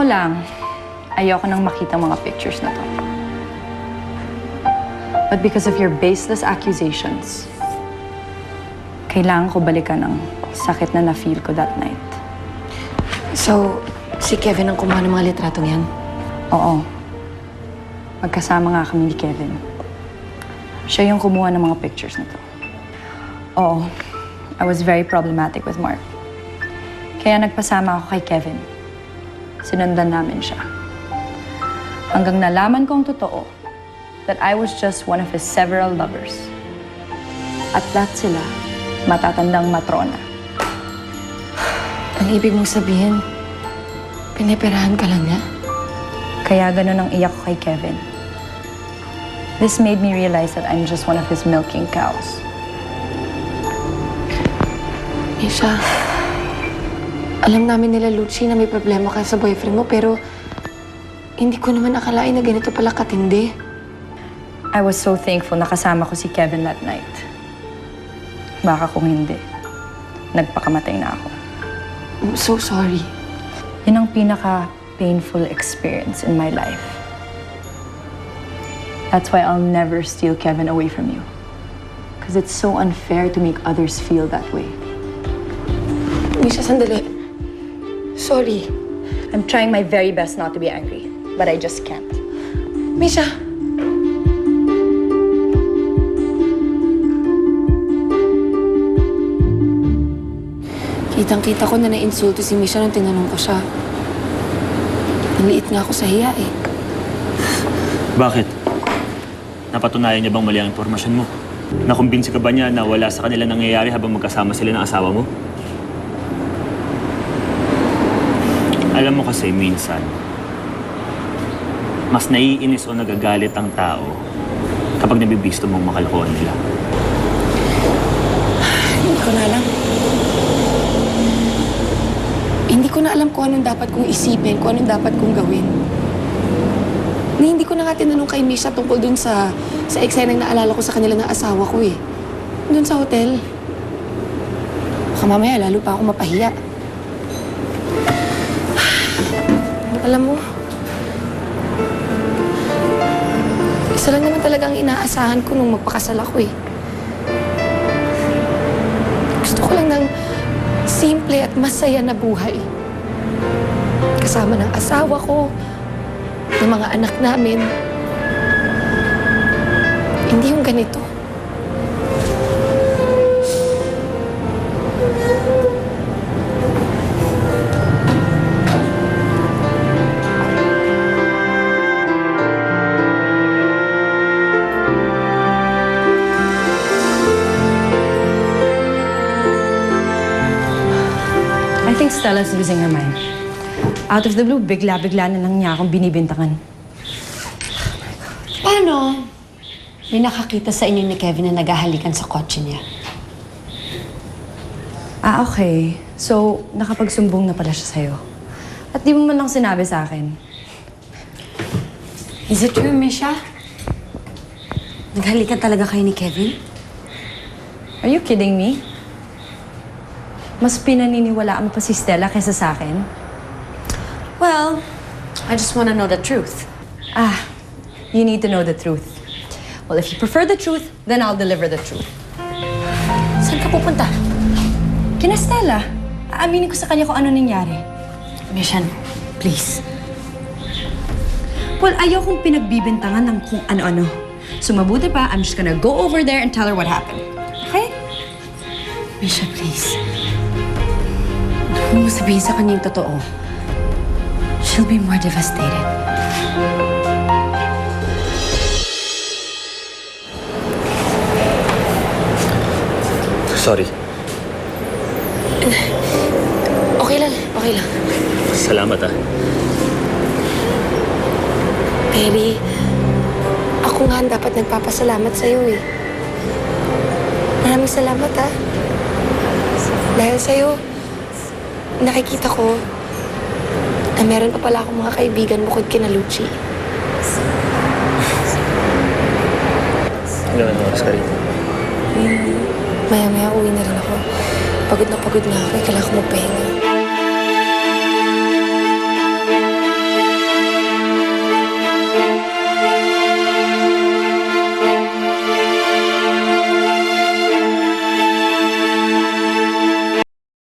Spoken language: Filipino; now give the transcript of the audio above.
lang, ayoko nang makita mga pictures na to. But because of your baseless accusations, kailangan ko balikan ang sakit na na-feel ko that night. So, si Kevin ang kumuha ng mga litratong yan? Oo. Magkasama nga kami ni Kevin. Siya yung kumuha ng mga pictures na to. Oo. I was very problematic with Mark. Kaya nagpasama ako kay Kevin. Sinundan namin siya. Hanggang nalaman kong totoo that I was just one of his several lovers. At lahat sila, matatandang matrona. Ang ibig mong sabihin, pinipirahan ka lang niya? Kaya ganun ang iyak ko kay Kevin. This made me realize that I'm just one of his milking cows. Misha, alam namin nila Lucci na may problema ka sa boyfriend mo, pero hindi ko naman akalain na ganito pala katindi. I was so thankful na kasama ko si Kevin that night. Baka kung hindi, nagpakamatay na ako. I'm so sorry. Yun ang pinaka-painful experience in my life. That's why I'll never steal Kevin away from you. Because it's so unfair to make others feel that way. Misha, sandali. Sorry. I'm trying my very best not to be angry, but I just can't. Misha! Kitang-kita ko na na-insulto si Misha nung tinanong ko siya. Naliit nga ako sa hiya eh. Bakit? Napatunayan niya bang mali ang impormasyon mo? Nakumbinsi ka ba niya na wala sa kanila nangyayari habang magkasama sila ng asawa mo? Alam mo kasi, minsan, mas naiinis o nagagalit ang tao kapag nabibisto mong makalokohan nila. Hindi ko na alam. Hindi ko na alam kung anong dapat kong isipin, kung anong dapat kong gawin. Hindi ko na nga tinanong kay Misha tungkol dun sa eksenang naalala ko sa kanila ng asawa ko eh. Dun sa hotel. Baka mamaya lalo pa ako mapahiya. Alam mo, isa lang naman talaga ang inaasahan ko nung magpakasal ako eh. Gusto ko lang ng simple at masaya na buhay. Kasama ng asawa ko, ng mga anak namin. Hindi yung ganito. I think Stella's losing her mind. Out of the blue, bigla-bigla na lang niya akong binibintangan. Paano? May nakakita sa inyo ni Kevin na naghahalikan sa kotse niya. Ah, okay. So, nakapagsumbong na pala siya sa'yo. At di mo man lang sinabi sa akin. Is it true, Misha? Naghalikan talaga kayo ni Kevin? Are you kidding me? Mas pinaniniwalaan mo pa si Stella kaysa sa akin? Well, I just want to know the truth. Ah, you need to know the truth. Well, if you prefer the truth, then I'll deliver the truth. Saan ka pupunta? Kina Stella, aaminin ko sa kanya kung ano nangyari. Misha, please. Well, ayokong pinagbibintangan ng kung ano-ano. So mabuti pa, I'm just gonna go over there and tell her what happened. Okay? Misha, please. Huwag mo sabihin sa kanya yung totoo. She'll be more devastated. Sorry. Okay lang, okay lang. Salamat ah. Perry, ako nga ang dapat nagpapasalamat sa'yo eh. Maraming salamat ha. Dahil sa'yo, nakikita ko na meron pa pala akong mga kaibigan bukod kina Lucci. Ilan oras ka rin? Maya-maya uwi na rin ako. Pagod na ako. Kailangan ko magpahinga.